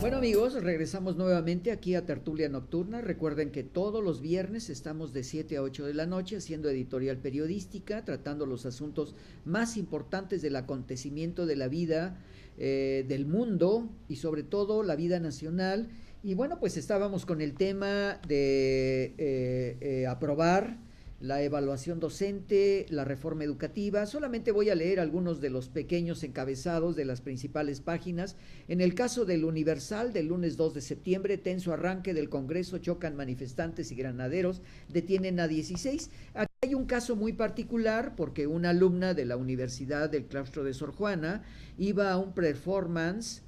Bueno amigos, regresamos nuevamente aquí a Tertulia Nocturna. Recuerden que todos los viernes estamos de 7 a 8 de la noche haciendo editorial periodística, tratando los asuntos más importantes del acontecimiento de la vida del mundo y sobre todo la vida nacional. Y bueno, pues estábamos con el tema de aprobar la evaluación docente, la reforma educativa. Solamente voy a leer algunos de los pequeños encabezados de las principales páginas. En el caso del Universal, del lunes 2 de septiembre, tenso arranque del Congreso, chocan manifestantes y granaderos, detienen a 16. Aquí hay un caso muy particular porque una alumna de la Universidad del Claustro de Sor Juana iba a un performance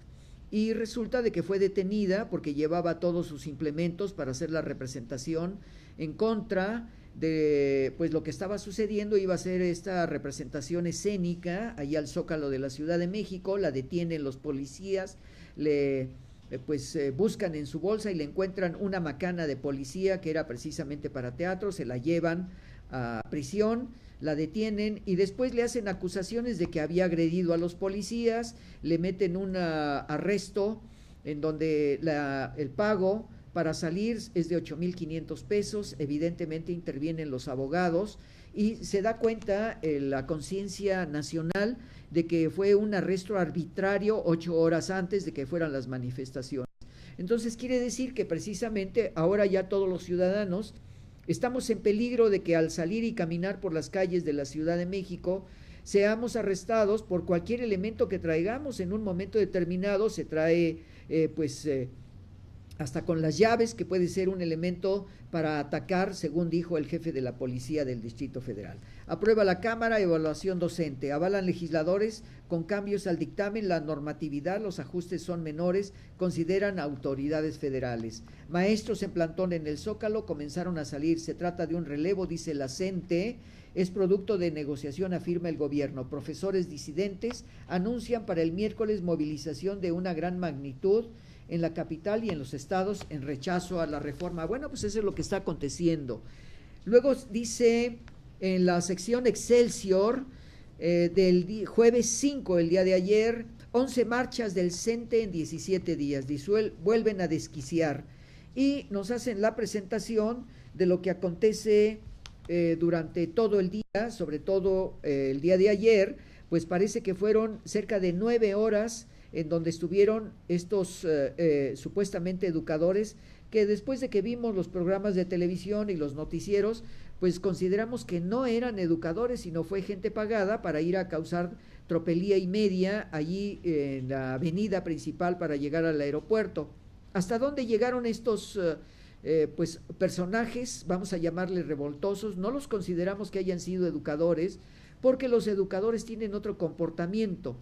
y resulta de que fue detenida porque llevaba todos sus implementos para hacer la representación en contra de pues lo que estaba sucediendo. Iba a ser esta representación escénica allá al Zócalo de la Ciudad de México. La detienen los policías, buscan en su bolsa y le encuentran una macana de policía que era precisamente para teatro. Se la llevan a prisión, la detienen y después le hacen acusaciones de que había agredido a los policías, le meten un arresto en donde el pago para salir es de 8,500 pesos. Evidentemente intervienen los abogados y se da cuenta la conciencia nacional de que fue un arresto arbitrario 8 horas antes de que fueran las manifestaciones. Entonces quiere decir que precisamente ahora ya todos los ciudadanos estamos en peligro de que al salir y caminar por las calles de la Ciudad de México seamos arrestados por cualquier elemento que traigamos. En un momento determinado se trae hasta con las llaves, que puede ser un elemento para atacar, según dijo el jefe de la Policía del Distrito Federal. Aprueba la Cámara evaluación docente. Avalan legisladores con cambios al dictamen, la normatividad, los ajustes son menores, consideran autoridades federales. Maestros en plantón en el Zócalo comenzaron a salir. Se trata de un relevo, dice la CENTE. Es producto de negociación, afirma el gobierno. Profesores disidentes anuncian para el miércoles movilización de una gran magnitud en la capital y en los estados en rechazo a la reforma. Bueno, pues eso es lo que está aconteciendo. Luego dice en la sección Excelsior del jueves 5, el día de ayer, 11 marchas del CENTE en 17 días, vuelven a desquiciar y nos hacen la presentación de lo que acontece durante todo el día, sobre todo el día de ayer. Pues parece que fueron cerca de 9 horas en donde estuvieron estos supuestamente educadores, que después de que vimos los programas de televisión y los noticieros, pues consideramos que no eran educadores, sino fue gente pagada para ir a causar tropelía y media allí en la avenida principal para llegar al aeropuerto. ¿Hasta dónde llegaron estos personajes, vamos a llamarles revoltosos? No los consideramos que hayan sido educadores, porque los educadores tienen otro comportamiento.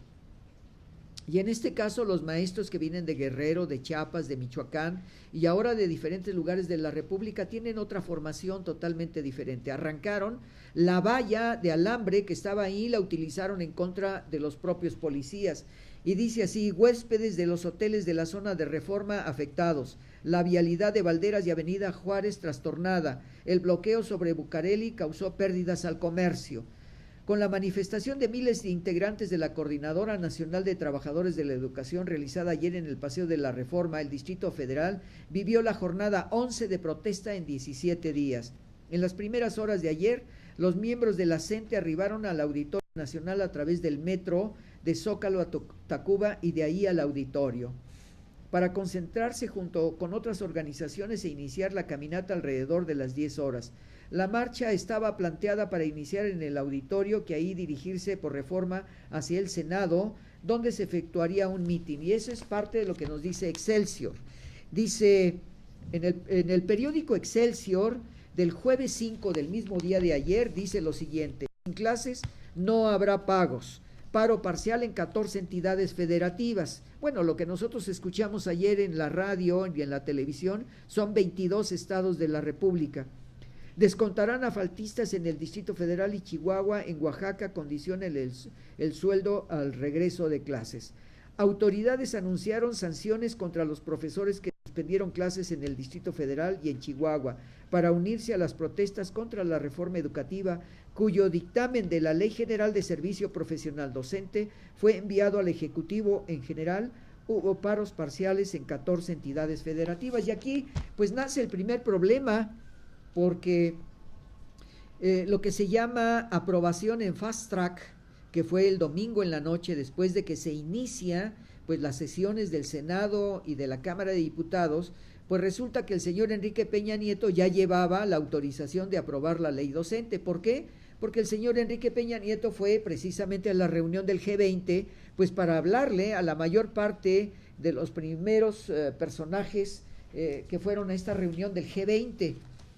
Y en este caso los maestros que vienen de Guerrero, de Chiapas, de Michoacán y ahora de diferentes lugares de la República tienen otra formación totalmente diferente. Arrancaron la valla de alambre que estaba ahí, la utilizaron en contra de los propios policías. Y dice así: huéspedes de los hoteles de la zona de Reforma afectados, la vialidad de Valderas y Avenida Juárez trastornada, el bloqueo sobre Bucareli causó pérdidas al comercio. Con la manifestación de miles de integrantes de la Coordinadora Nacional de Trabajadores de la Educación realizada ayer en el Paseo de la Reforma, el Distrito Federal vivió la jornada 11 de protesta en 17 días. En las primeras horas de ayer, los miembros de la CENTE arribaron al Auditorio Nacional a través del metro de Zócalo a Tacuba y de ahí al auditorio, para concentrarse junto con otras organizaciones e iniciar la caminata alrededor de las 10 horas. La marcha estaba planteada para iniciar en el auditorio, que ahí dirigirse por Reforma hacia el Senado, donde se efectuaría un mitin. Y eso es parte de lo que nos dice Excelsior. Dice en el periódico Excelsior del jueves 5 del mismo día de ayer, dice lo siguiente: sin clases no habrá pagos. Paro parcial en 14 entidades federativas. Bueno, lo que nosotros escuchamos ayer en la radio y en la televisión son 22 estados de la República. Descontarán asfaltistas en el Distrito Federal y Chihuahua. En Oaxaca condicionan el sueldo al regreso de clases. Autoridades anunciaron sanciones contra los profesores que suspendieron clases en el Distrito Federal y en Chihuahua para unirse a las protestas contra la reforma educativa, cuyo dictamen de la Ley General de Servicio Profesional Docente fue enviado al Ejecutivo en general hubo paros parciales en 14 entidades federativas. Y aquí pues nace el primer problema, porque lo que se llama aprobación en fast track, que fue el domingo en la noche, después de que se inicia pues las sesiones del Senado y de la Cámara de Diputados, pues resulta que el señor Enrique Peña Nieto ya llevaba la autorización de aprobar la ley docente. ¿Por qué? Porque el señor Enrique Peña Nieto fue precisamente a la reunión del G20, pues para hablarle a la mayor parte de los primeros personajes que fueron a esta reunión del G20,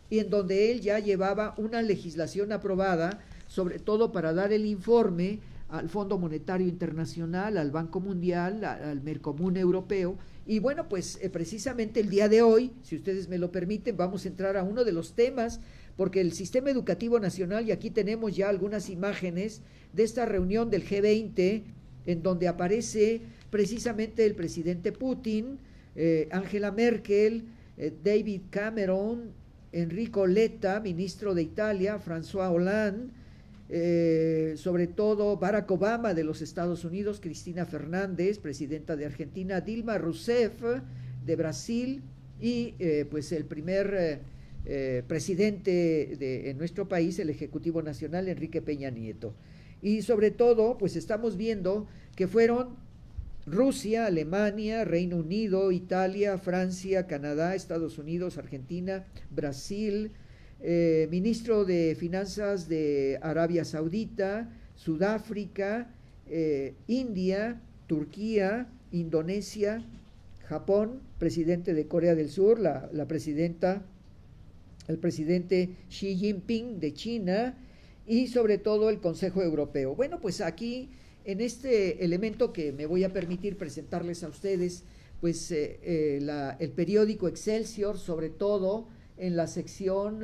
y en donde él ya llevaba una legislación aprobada, sobre todo para dar el informe al Fondo Monetario Internacional, al Banco Mundial, al Mercomún Europeo. Y bueno, pues precisamente el día de hoy, si ustedes me lo permiten, vamos a entrar a uno de los temas, porque el Sistema Educativo Nacional, y aquí tenemos ya algunas imágenes de esta reunión del G20, en donde aparece precisamente el presidente Putin, Angela Merkel, David Cameron, Enrico Letta, ministro de Italia, François Hollande, sobre todo Barack Obama de los Estados Unidos, Cristina Fernández, presidenta de Argentina, Dilma Rousseff de Brasil, y pues el primer presidente en nuestro país, el Ejecutivo Nacional, Enrique Peña Nieto. Y sobre todo, pues estamos viendo que fueron Rusia, Alemania, Reino Unido, Italia, Francia, Canadá, Estados Unidos, Argentina, Brasil, ministro de Finanzas de Arabia Saudita, Sudáfrica, India, Turquía, Indonesia, Japón, presidente de Corea del Sur, la presidenta, el presidente Xi Jinping de China, y sobre todo el Consejo Europeo. Bueno, pues aquí en este elemento que me voy a permitir presentarles a ustedes, pues el periódico Excelsior, sobre todo en la sección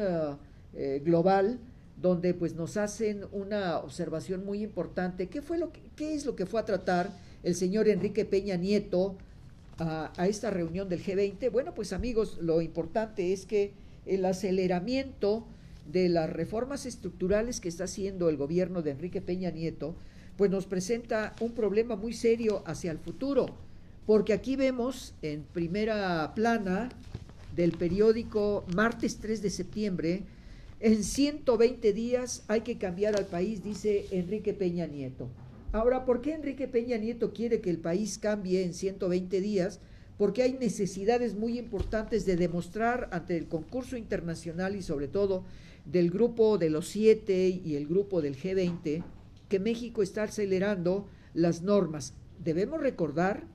global, donde pues nos hacen una observación muy importante. ¿Qué es lo que fue a tratar el señor Enrique Peña Nieto a esta reunión del G20? Bueno, pues amigos, lo importante es que el aceleramiento de las reformas estructurales que está haciendo el gobierno de Enrique Peña Nieto, pues nos presenta un problema muy serio hacia el futuro, porque aquí vemos en primera plana del periódico martes 3 de septiembre, en 120 días hay que cambiar al país, dice Enrique Peña Nieto. Ahora, ¿por qué Enrique Peña Nieto quiere que el país cambie en 120 días? Porque hay necesidades muy importantes de demostrar ante el concurso internacional y sobre todo del grupo de los 7 y el grupo del G20, que México está acelerando las normas. Debemos recordar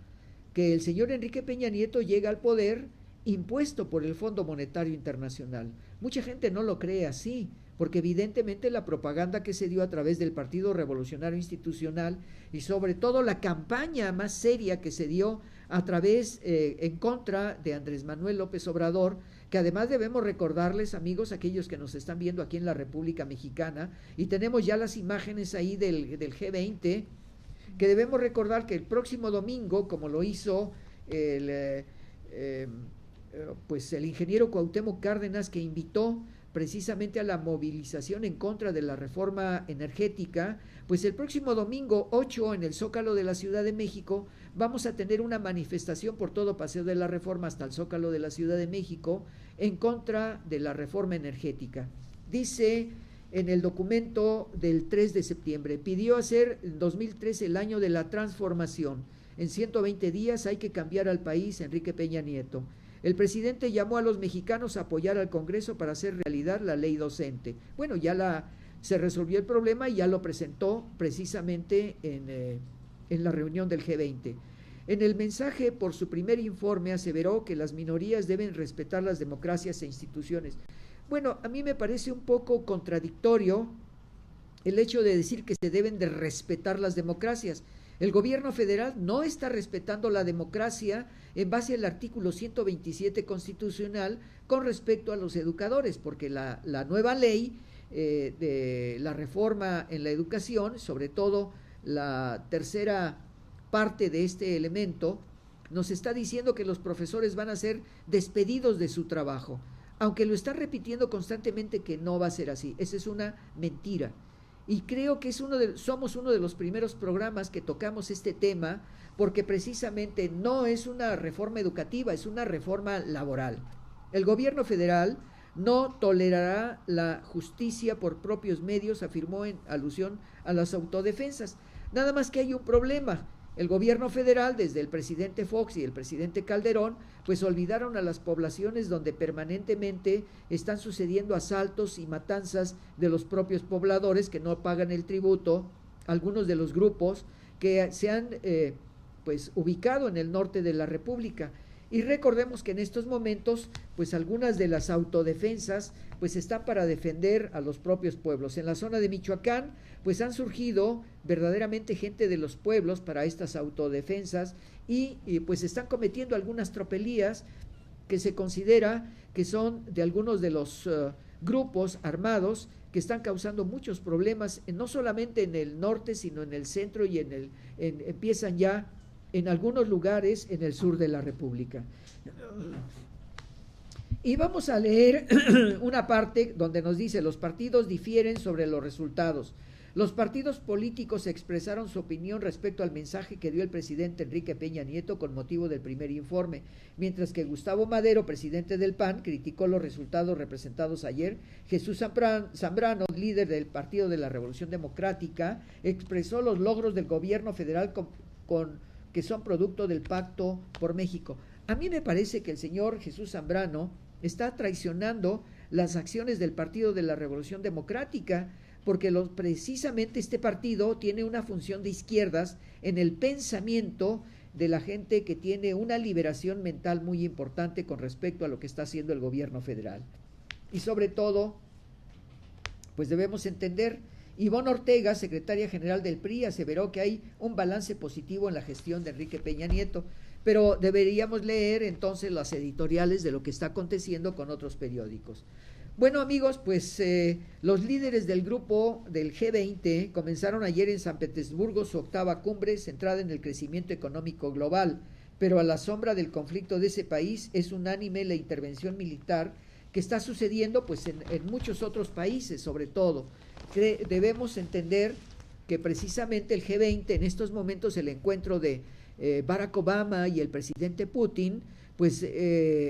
que el señor Enrique Peña Nieto llega al poder impuesto por el Fondo Monetario Internacional. Mucha gente no lo cree así, porque evidentemente la propaganda que se dio a través del Partido Revolucionario Institucional y sobre todo la campaña más seria que se dio a través en contra de Andrés Manuel López Obrador, que además debemos recordarles, amigos, aquellos que nos están viendo aquí en la República Mexicana, y tenemos ya las imágenes ahí del G20, que debemos recordar que el próximo domingo, como lo hizo pues el ingeniero Cuauhtémoc Cárdenas, que invitó precisamente a la movilización en contra de la reforma energética, pues el próximo domingo 8 en el Zócalo de la Ciudad de México vamos a tener una manifestación por todo Paseo de la Reforma hasta el Zócalo de la Ciudad de México en contra de la reforma energética. Dice en el documento del 3 de septiembre, pidió hacer en 2013 el año de la transformación. En 120 días hay que cambiar al país, Enrique Peña Nieto. El presidente llamó a los mexicanos a apoyar al Congreso para hacer realidad la ley docente. Bueno, se resolvió el problema y ya lo presentó precisamente en la reunión del G20. En el mensaje por su primer informe aseveró que las minorías deben respetar las democracias e instituciones. Bueno, a mí me parece un poco contradictorio el hecho de decir que se deben de respetar las democracias. El gobierno federal no está respetando la democracia en base al artículo 127 constitucional con respecto a los educadores, porque la nueva ley de la reforma en la educación, sobre todo la tercera parte de este elemento, nos está diciendo que los profesores van a ser despedidos de su trabajo, aunque lo está repitiendo constantemente que no va a ser así. Esa es una mentira. y creo que somos uno de los primeros programas que tocamos este tema, porque precisamente no es una reforma educativa, es una reforma laboral. El gobierno federal no tolerará la justicia por propios medios, afirmó en alusión a las autodefensas. Nada más que hay un problema. El gobierno federal, desde el presidente Fox y el presidente Calderón, pues olvidaron a las poblaciones donde permanentemente están sucediendo asaltos y matanzas de los propios pobladores que no pagan el tributo, algunos de los grupos que se han pues ubicado en el norte de la República. Y recordemos que en estos momentos, pues algunas de las autodefensas, pues están para defender a los propios pueblos. En la zona de Michoacán, pues han surgido verdaderamente gente de los pueblos para estas autodefensas y pues están cometiendo algunas tropelías que se considera que son de algunos de los grupos armados que están causando muchos problemas, no solamente en el norte, sino en el centro y empiezan ya en algunos lugares en el sur de la República. Y vamos a leer una parte donde nos dice: los partidos difieren sobre los resultados. Los partidos políticos expresaron su opinión respecto al mensaje que dio el presidente Enrique Peña Nieto con motivo del primer informe, mientras que Gustavo Madero, presidente del PAN, criticó los resultados representados ayer. Jesús Zambrano, líder del Partido de la Revolución Democrática, expresó los logros del gobierno federal que son producto del Pacto por México. A mí me parece que el señor Jesús Zambrano está traicionando las acciones del Partido de la Revolución Democrática, porque precisamente este partido tiene una función de izquierdas en el pensamiento de la gente que tiene una liberación mental muy importante con respecto a lo que está haciendo el gobierno federal. Y sobre todo, pues debemos entender, Ivonne Ortega, secretaria general del PRI, aseveró que hay un balance positivo en la gestión de Enrique Peña Nieto, pero deberíamos leer entonces las editoriales de lo que está aconteciendo con otros periódicos. Bueno, amigos, pues los líderes del grupo del G20 comenzaron ayer en San Petersburgo su octava cumbre centrada en el crecimiento económico global, pero a la sombra del conflicto de ese país es unánime la intervención militar que está sucediendo pues en muchos otros países, sobre todo. Debemos entender que precisamente el G20 en estos momentos, el encuentro de Barack Obama y el presidente Putin, pues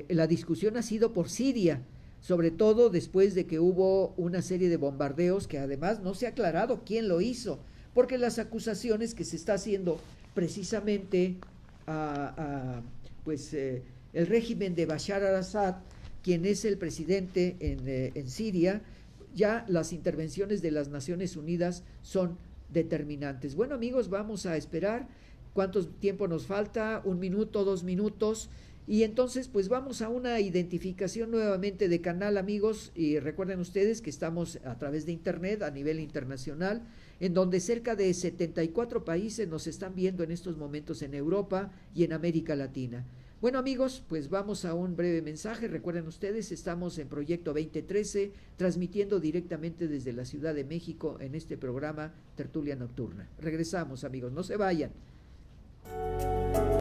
la discusión ha sido por Siria, sobre todo después de que hubo una serie de bombardeos que además no se ha aclarado quién lo hizo, porque las acusaciones que se está haciendo precisamente el régimen de Bashar al-Assad, quien es el presidente en Siria, ya las intervenciones de las Naciones Unidas son determinantes. Bueno, amigos, vamos a esperar. ¿Cuánto tiempo nos falta? 1 minuto, 2 minutos. Y entonces pues vamos a una identificación nuevamente de canal, amigos, y recuerden ustedes que estamos a través de internet a nivel internacional, en donde cerca de 74 países nos están viendo en estos momentos en Europa y en América Latina. Bueno, amigos, pues vamos a un breve mensaje. Recuerden ustedes, estamos en Proyecto 2013, transmitiendo directamente desde la Ciudad de México en este programa Tertulia Nocturna. Regresamos, amigos, no se vayan.